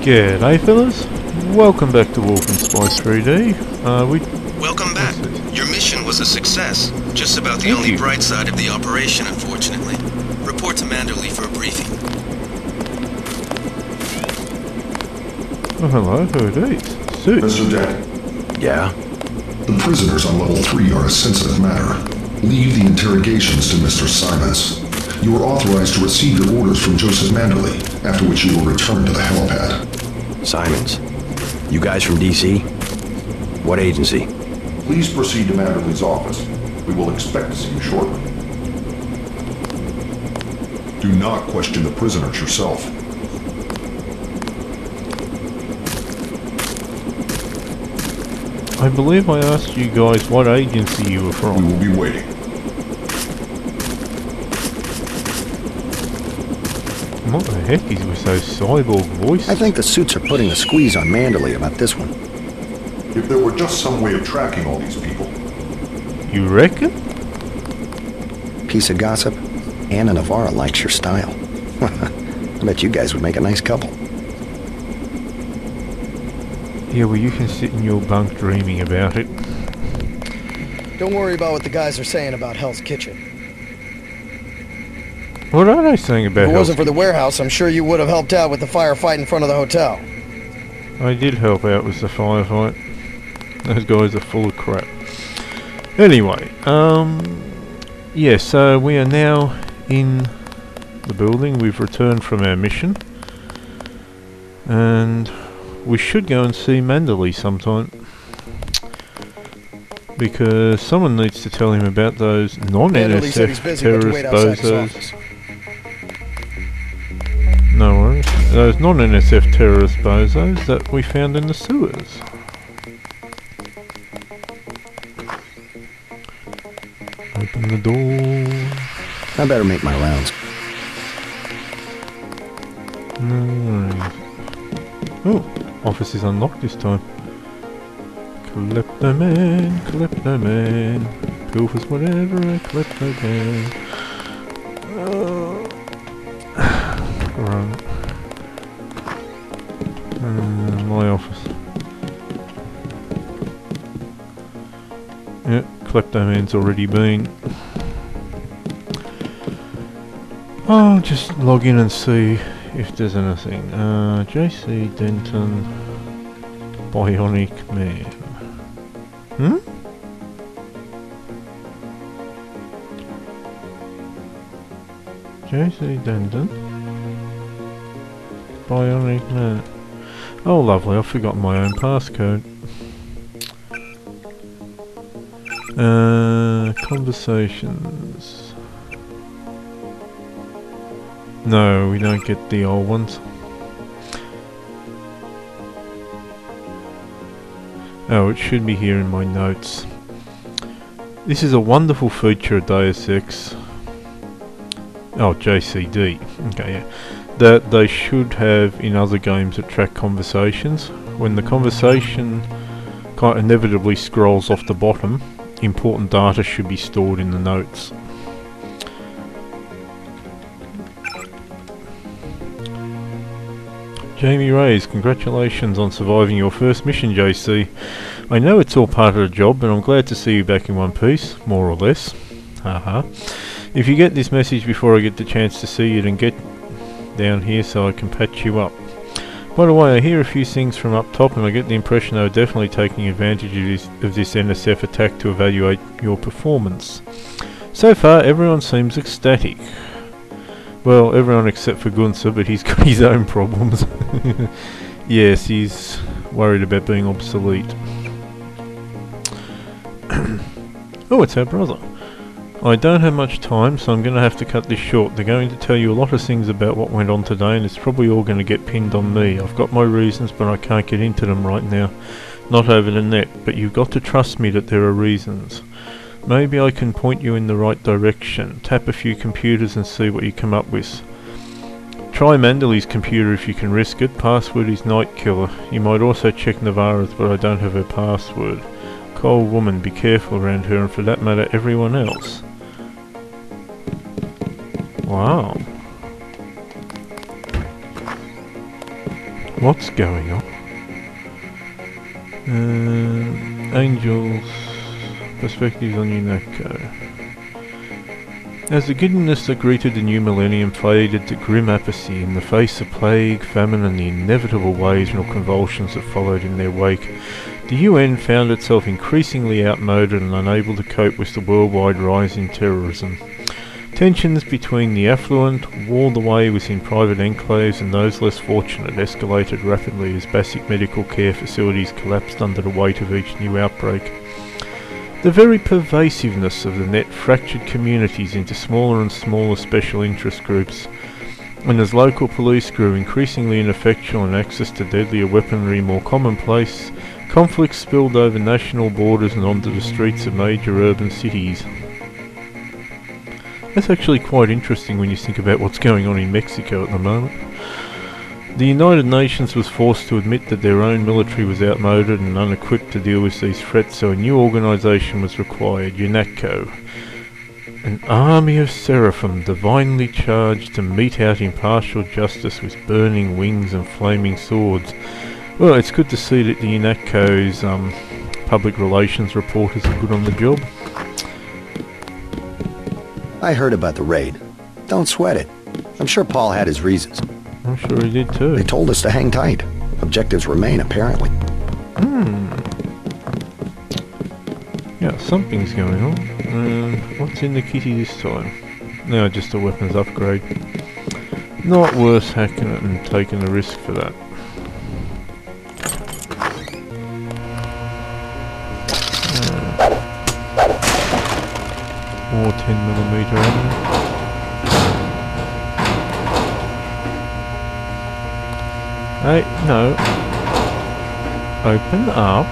G'day fellas, welcome back to Wolf and Spice 3D. Welcome back. Your mission was a success. Just about the only bright side of the operation, unfortunately. Report to Manderley for a briefing. Oh hello, who are these? Suits. Mr. Dent. Yeah? The prisoners on level 3 are a sensitive matter. Leave the interrogations to Mr. Simons. You are authorized to receive your orders from Joseph Manderley, after which you will return to the helipad. Simons. You guys from DC? What agency? Please proceed to Manderley's office. We will expect to see you shortly. Do not question the prisoners yourself. I believe I asked you guys what agency you were from. We will be waiting. What the heck is with those cyborg voices? I think the suits are putting a squeeze on Manderley about this one. If there were just some way of tracking all these people. You reckon? Piece of gossip. Anna Navarra likes your style. I bet you guys would make a nice couple. Yeah, well you can sit in your bunk dreaming about it. Don't worry about what the guys are saying about Hell's Kitchen. What are they saying about If it wasn't for the warehouse, I'm sure you would have helped out with the firefight in front of the hotel. I did help out with the firefight. Those guys are full of crap. Anyway, yeah, so we are now in the building. We've returned from our mission. And we should go and see Manderley sometime. Because someone needs to tell him about those non-NSF terrorist bozos. No worries. Those non-NSF terrorist bozos that we found in the sewers. Open the door. I better make my rounds. No worries. Oh, office is unlocked this time. Kleptoman, kleptoman, pilfers whatever a kleptoman. Right. My office. Yep, kleptoman's already been. I'll just log in and see if there's anything. JC Denton, Bionic Man. JC Denton, Bionic Man. Oh lovely, I've forgotten my own passcode. Conversations. No, we don't get the old ones. Oh, it should be here in my notes. This is a wonderful feature of Deus Ex. Oh, JCD. Okay, yeah. That they should have in other games that track conversations. When the conversation kind of inevitably scrolls off the bottom, important data should be stored in the notes. Jamie Reyes, congratulations on surviving your first mission, JC. I know it's all part of the job, but I'm glad to see you back in one piece, more or less. Haha. If you get this message before I get the chance to see you, then get down here so I can patch you up. By the way, I hear a few things from up top and I get the impression they were definitely taking advantage of this NSF attack to evaluate your performance. So far, everyone seems ecstatic. Well, everyone except for Gunther, but he's got his own problems. Yes, he's worried about being obsolete. Oh, it's our brother. I don't have much time, so I'm going to have to cut this short. They're going to tell you a lot of things about what went on today, and it's probably all going to get pinned on me. I've got my reasons, but I can't get into them right now. Not over the net, but you've got to trust me that there are reasons. Maybe I can point you in the right direction. Tap a few computers and see what you come up with. Try Manderley's computer if you can risk it. Password is Night Killer. You might also check Navarra's, but I don't have her password. Cold woman, be careful around her, and for that matter, everyone else. Wow. What's going on? Angels. Perspectives on Unatco. As the giddiness that greeted the new millennium faded to grim apathy in the face of plague, famine and the inevitable waves and convulsions that followed in their wake, the UN found itself increasingly outmoded and unable to cope with the worldwide rise in terrorism. Tensions between the affluent, walled away within private enclaves, and those less fortunate escalated rapidly as basic medical care facilities collapsed under the weight of each new outbreak. The very pervasiveness of the net fractured communities into smaller and smaller special interest groups, and as local police grew increasingly ineffectual and access to deadlier weaponry more commonplace, conflicts spilled over national borders and onto the streets of major urban cities. That's actually quite interesting when you think about what's going on in Mexico at the moment. The United Nations was forced to admit that their own military was outmoded and unequipped to deal with these threats, so a new organisation was required, Unatco. An army of seraphim divinely charged to mete out impartial justice with burning wings and flaming swords. Well, it's good to see that the Unatco's public relations reporters are good on the job. I heard about the raid. Don't sweat it. I'm sure Paul had his reasons. I'm sure he did too. They told us to hang tight. Objectives remain, apparently. Yeah, something's going on. What's in the kitty this time? No, just a weapons upgrade. Not worth hacking it and taking a risk for that. More 10mm ammo. Hey, no. Open up.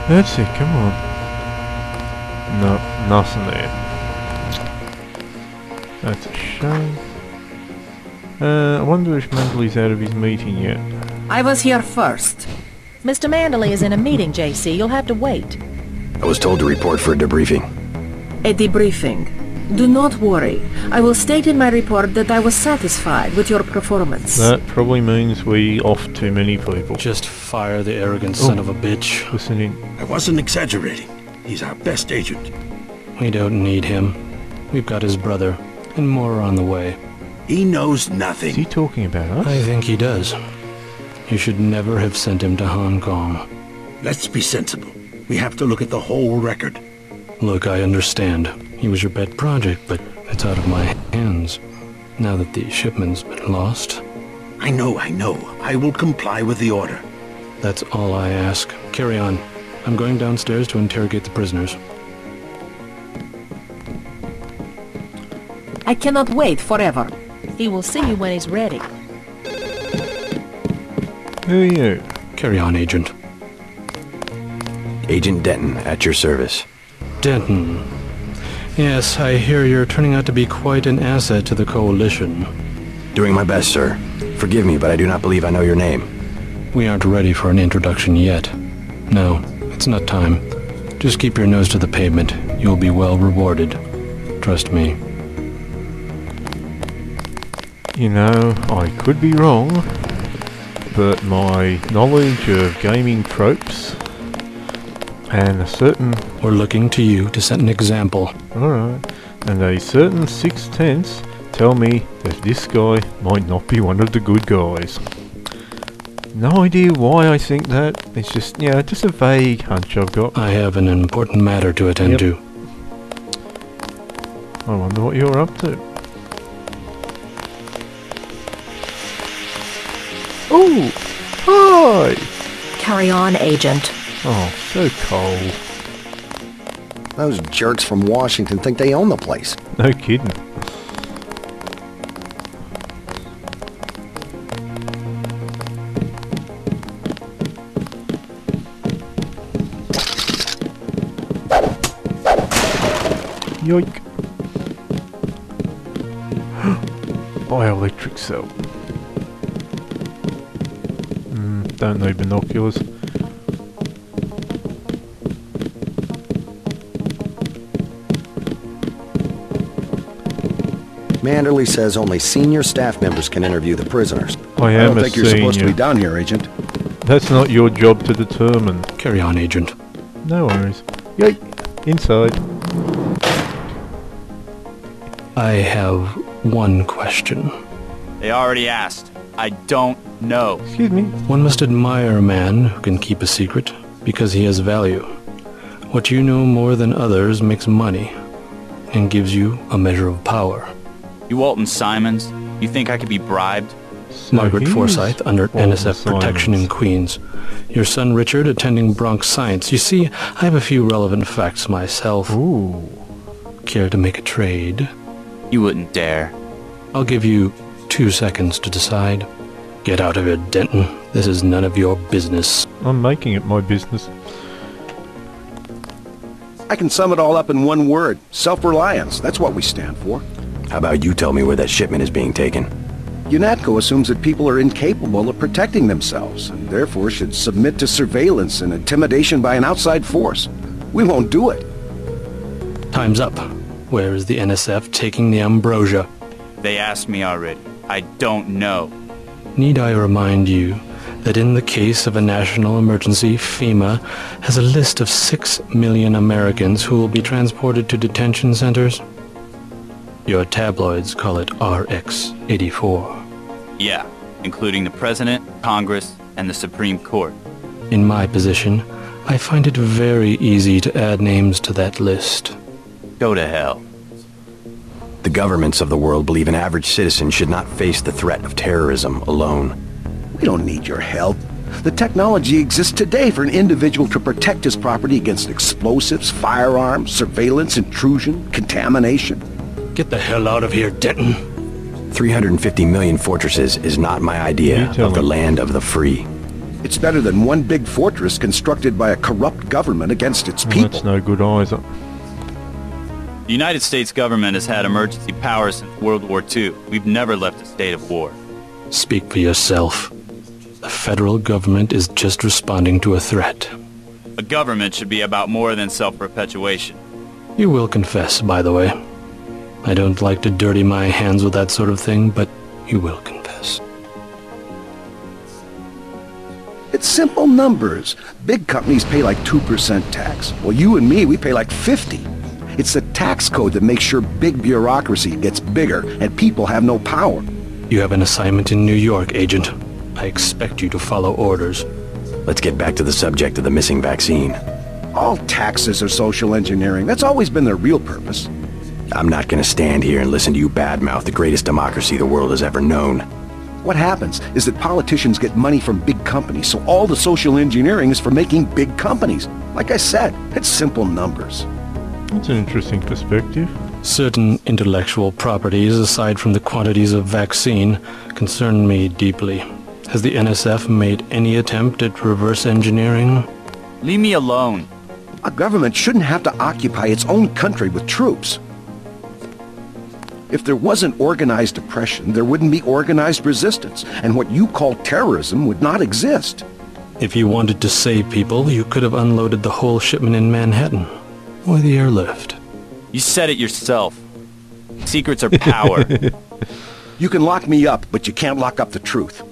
That's it, come on. No, nothing there. That's a shame. I wonder if Mandley's out of his meeting yet. I was here first. Mr. Mandley is in a meeting, JC. You'll have to wait. I was told to report for a debriefing. A debriefing. Do not worry. I will state in my report that I was satisfied with your performance. That probably means we off too many people. Just fire the arrogant son of a bitch. Listen in. I wasn't exaggerating. He's our best agent. We don't need him. We've got his brother, and more are on the way. He knows Is nothing. he talking about us? I think he does. You should never have sent him to Hong Kong. Let's be sensible. We have to look at the whole record. Look, I understand. He was your pet project, but it's out of my hands. Now that the shipment's been lost. I know. I will comply with the order. That's all I ask. Carry on. I'm going downstairs to interrogate the prisoners. I cannot wait forever. He will see you when he's ready. Who are you? Carry on, Agent. Agent Denton, at your service. Denton. Yes, I hear you're turning out to be quite an asset to the Coalition. Doing my best, sir. Forgive me, but I do not believe I know your name. We aren't ready for an introduction yet. No, it's not time. Just keep your nose to the pavement. You'll be well rewarded. Trust me. You know, I could be wrong, but my knowledge of gaming tropes and a certain... We're looking to you to set an example. Alright, and a certain sixth sense tell me that this guy might not be one of the good guys. No idea why I think that. It's just, you know, just a vague hunch I've got. I have an important matter to attend to. I wonder what you're up to. Oh! Hi! Carry on, Agent. Oh, so cold. Those jerks from Washington think they own the place. No kidding. Yoink. Bioelectric cell. Don't need binoculars. Manderley says only senior staff members can interview the prisoners. I don't am a think you're supposed to be senior. down here, Agent. That's not your job to determine. Carry on, Agent. No worries. Yay! Inside. I have one question. They already asked. I don't know. Excuse me. One must admire a man who can keep a secret because he has value. What you know more than others makes money and gives you a measure of power. You Walton Simons? You think I could be bribed? So Margaret he's Forsyth under Walton NSF protection in Simons. Queens. Your son Richard attending Bronx Science. You see, I have a few relevant facts myself. Ooh. Care to make a trade? You wouldn't dare. I'll give you 2 seconds to decide. Get out of here, Denton. This is none of your business. I'm making it my business. I can sum it all up in one word. Self-reliance. That's what we stand for. How about you tell me where that shipment is being taken? Unatco assumes that people are incapable of protecting themselves, and therefore should submit to surveillance and intimidation by an outside force. We won't do it. Time's up. Where is the NSF taking the ambrosia? They asked me already. I don't know. Need I remind you that in the case of a national emergency, FEMA has a list of 6 million Americans who will be transported to detention centers? Your tabloids call it RX-84. Yeah, including the President, Congress, and the Supreme Court. In my position, I find it very easy to add names to that list. Go to hell. The governments of the world believe an average citizen should not face the threat of terrorism alone. We don't need your help. The technology exists today for an individual to protect his property against explosives, firearms, surveillance, intrusion, contamination. Get the hell out of here, Denton. 350 million fortresses is not my idea of the land of the free. It's better than one big fortress constructed by a corrupt government against its Well, people. that's no good either. The United States government has had emergency powers since World War II. We've never left a state of war. Speak for yourself. The federal government is just responding to a threat. A government should be about more than self-perpetuation. You will confess, by the way. I don't like to dirty my hands with that sort of thing, but you will confess. It's simple numbers. Big companies pay like 2% tax. Well, you and me, we pay like 50. It's the tax code that makes sure big bureaucracy gets bigger and people have no power. You have an assignment in New York, Agent. I expect you to follow orders. Let's get back to the subject of the missing vaccine. All taxes are social engineering. That's always been their real purpose. I'm not going to stand here and listen to you badmouth the greatest democracy the world has ever known. What happens is that politicians get money from big companies, so all the social engineering is for making big companies. Like I said, it's simple numbers. That's an interesting perspective. Certain intellectual properties, aside from the quantities of vaccine, concern me deeply. Has the NSF made any attempt at reverse engineering? Leave me alone. A government shouldn't have to occupy its own country with troops. If there wasn't organized oppression, there wouldn't be organized resistance, and what you call terrorism would not exist. If you wanted to save people, you could have unloaded the whole shipment in Manhattan. Or the airlift. You said it yourself. Secrets are power. You can lock me up, but you can't lock up the truth.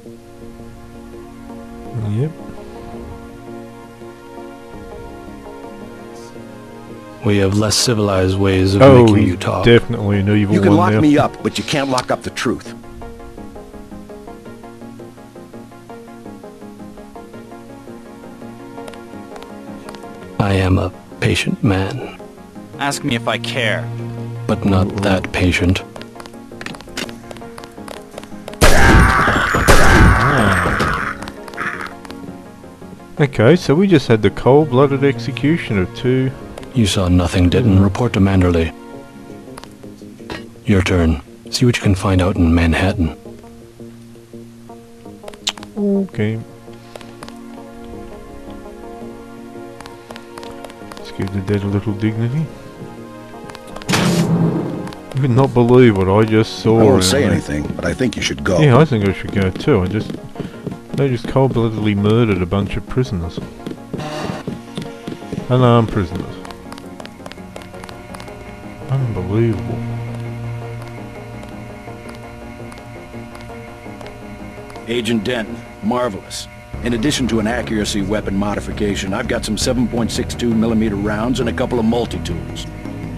Yep. We have less civilized ways of Oh, making you he's talk. definitely an evil You can one lock now. me up, but you can't lock up the truth. I am a patient man, Ask me if I care. but not that patient. Okay, so we just had the cold-blooded execution of two. You saw nothing, Denton. Report to Manderley. Your turn. See what you can find out in Manhattan. Okay. Let's give the dead a little dignity. You would not believe what I just saw. I won't say there. anything, but I think you should go. Yeah, I think I should go too. They just cold-bloodedly murdered a bunch of prisoners. Unarmed prisoners. Unbelievable. Agent Denton, marvelous. In addition to an accuracy weapon modification, I've got some 7.62mm rounds and a couple of multi-tools.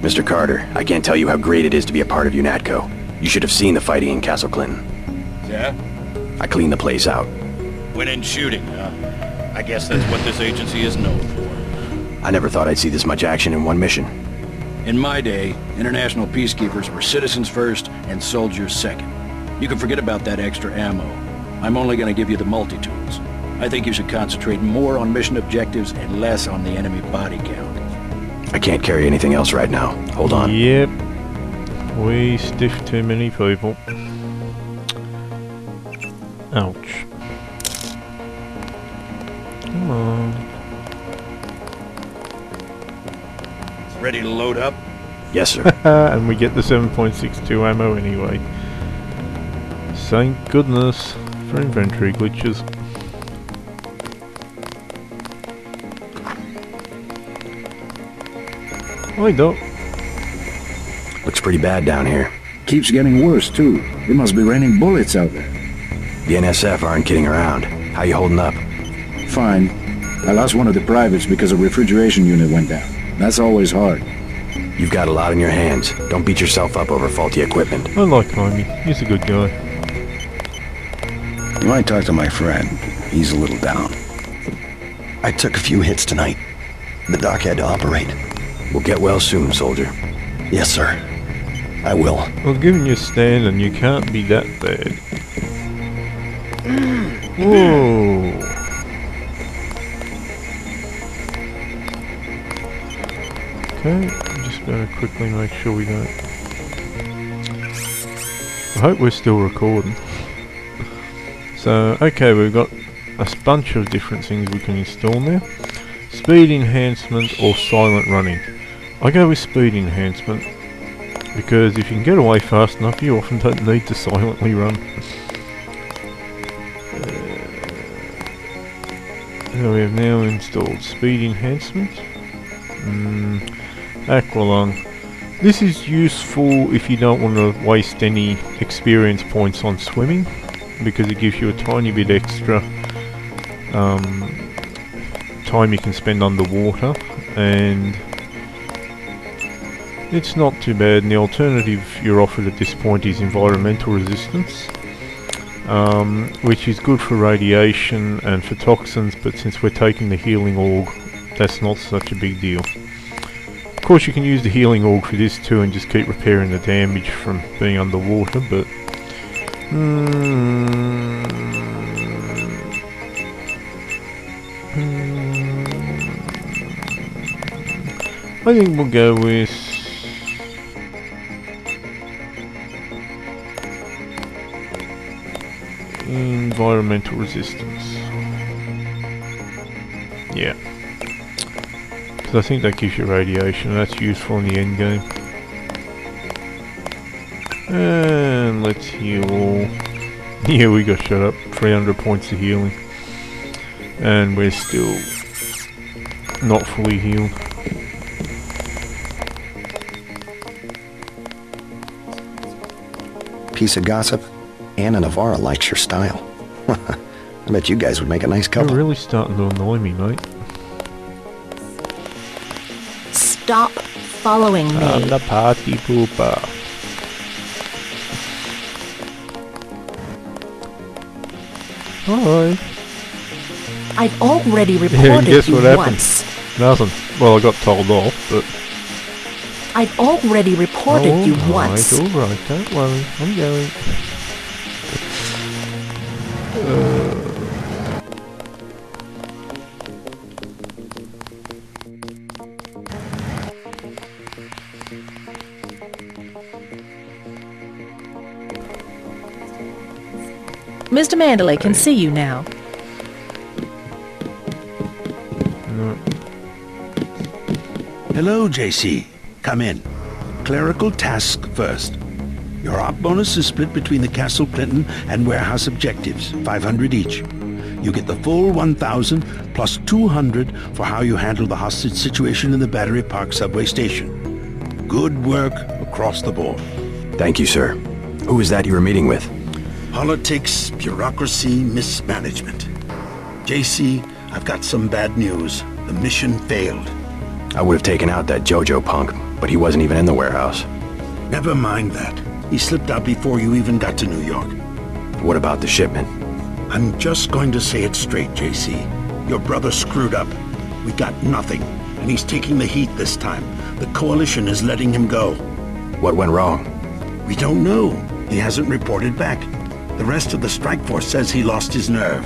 Mr. Carter, I can't tell you how great it is to be a part of Unatco. You should have seen the fighting in Castle Clinton. Yeah? I cleaned the place out. Went in shooting, huh? I guess that's what this agency is known for. I never thought I'd see this much action in one mission. In my day, international peacekeepers were citizens first and soldiers second. You can forget about that extra ammo. I'm only going to give you the multi-tools. I think you should concentrate more on mission objectives and less on the enemy body count. I can't carry anything else right now. Hold on. Yep. We stiff too many people. Ouch. Come on. Ready to load up? Yes, sir. And we get the 7.62 ammo anyway. Thank goodness for inventory glitches. Hi, Doc. Looks pretty bad down here. Keeps getting worse, too. It must be raining bullets out there. The NSF aren't kidding around. How you holding up? Fine. I lost one of the privates because a refrigeration unit went down. That's always hard. You've got a lot on your hands. Don't beat yourself up over faulty equipment. I like Jaime. He's a good guy. You might talk to my friend. He's a little down. I took a few hits tonight. The doc had to operate. We'll get well soon, soldier. Yes, sir. I will. Well, given your standing, you can't be that bad. Whoa. Okay, I'm just going to quickly make sure we don't... I hope we're still recording. So, okay, we've got a bunch of different things we can install now. Speed enhancement or silent running. I go with speed enhancement because if you can get away fast enough, you often don't need to silently run. So we have now installed speed enhancement. Aqualung. This is useful if you don't want to waste any experience points on swimming, because it gives you a tiny bit extra time you can spend underwater, and it's not too bad. And the alternative you're offered at this point is environmental resistance, which is good for radiation and for toxins, but since we're taking the healing org, that's not such a big deal. Of course you can use the healing org for this too and just keep repairing the damage from being underwater, but I think we'll go with environmental resistance. Yeah. Because I think that gives you radiation, and that's useful in the end game. And let's heal. Yeah, we got shut up. 300 points of healing. And we're still not fully healed. Piece of gossip. Anna Navarra likes your style. I bet you guys would make a nice couple. You're really starting to annoy me, mate. Stop following me. I'm the party pooper. Hi. I've already reported guess you what happened? once. Nothing. Well, I got told off, but... I've already reported you once. Alright, don't worry. I'm going. Mr. Mandalay can see you now. No. Hello, JC. Come in. Clerical task first. Your op bonus is split between the Castle Clinton and warehouse objectives, 500 each. You get the full 1,000 plus 200 for how you handle the hostage situation in the Battery Park subway station. Good work across the board. Thank you, sir. Who is that you were meeting with? Politics, bureaucracy, mismanagement. JC, I've got some bad news. The mission failed. I would have taken out that JoJo punk, but he wasn't even in the warehouse. Never mind that. He slipped out before you even got to New York. What about the shipment? I'm just going to say it straight, JC. Your brother screwed up. We got nothing, and he's taking the heat this time. The Coalition is letting him go. What went wrong? We don't know. He hasn't reported back. The rest of the strike force says he lost his nerve.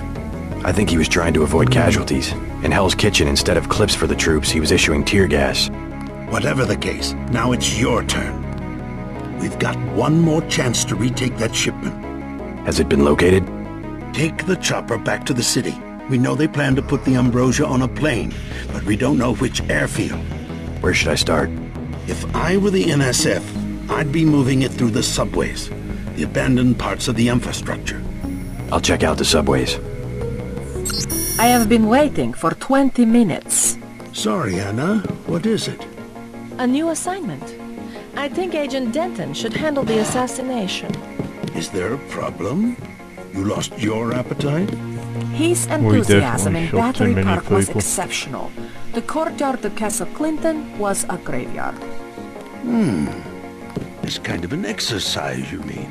I think he was trying to avoid casualties. In Hell's Kitchen, instead of clips for the troops, he was issuing tear gas. Whatever the case, now it's your turn. We've got one more chance to retake that shipment. Has it been located? Take the chopper back to the city. We know they plan to put the Ambrosia on a plane, but we don't know which airfield. Where should I start? If I were the NSF, I'd be moving it through the subways, the abandoned parts of the infrastructure. I'll check out the subways. I have been waiting for 20 minutes. Sorry, Anna. What is it? A new assignment. I think Agent Denton should handle the assassination. Is there a problem? You lost your appetite? His enthusiasm in Battery Park was exceptional. The courtyard of Castle Clinton was a graveyard. It's kind of an exercise, you mean?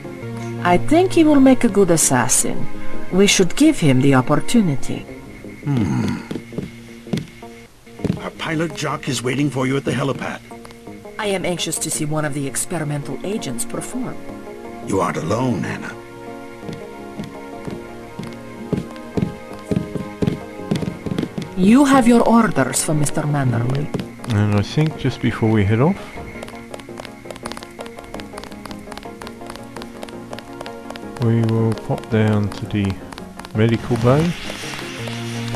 I think he will make a good assassin. We should give him the opportunity. Our pilot Jock is waiting for you at the helipad. I am anxious to see one of the experimental agents perform. You aren't alone, Anna. You have your orders for Mr. Manderley. And I think just before we head off, we will pop down to the medical bay.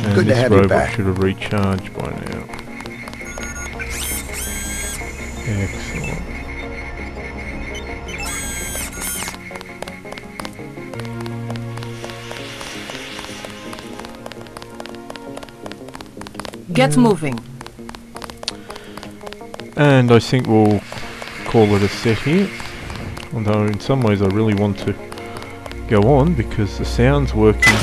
And Good to have you back. This robot should have recharged by now. Excellent. Get moving. And I think we'll call it a set here. Although in some ways I really want to go on because the sound's working.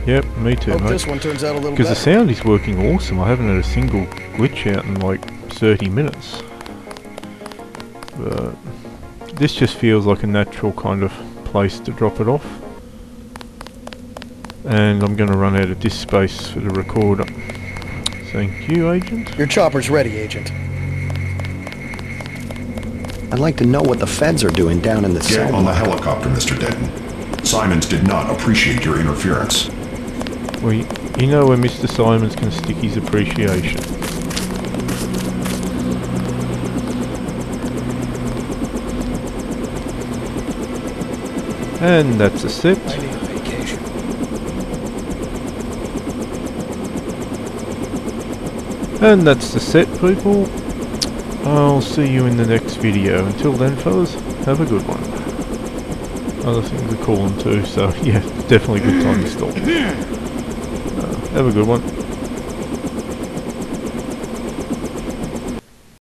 Yep, me too, Hope mate. this one turns out a little Because the better. sound is working awesome. I haven't had a single glitch out in like 30 minutes. But this just feels like a natural kind of place to drop it off. And I'm going to run out of disk space for the recorder. Thank you, Agent. Your chopper's ready, Agent. I'd like to know what the feds are doing down in the cell. Get on the helicopter, Mr. Denton. Simons did not appreciate your interference. Well, you know where Mr. Simons can stick his appreciation. And that's a set. I need a vacation. And that's the set, people. I'll see you in the next video. Until then, fellas, have a good one. Other things are calling too, so yeah, definitely a good time to stop. Have a good one.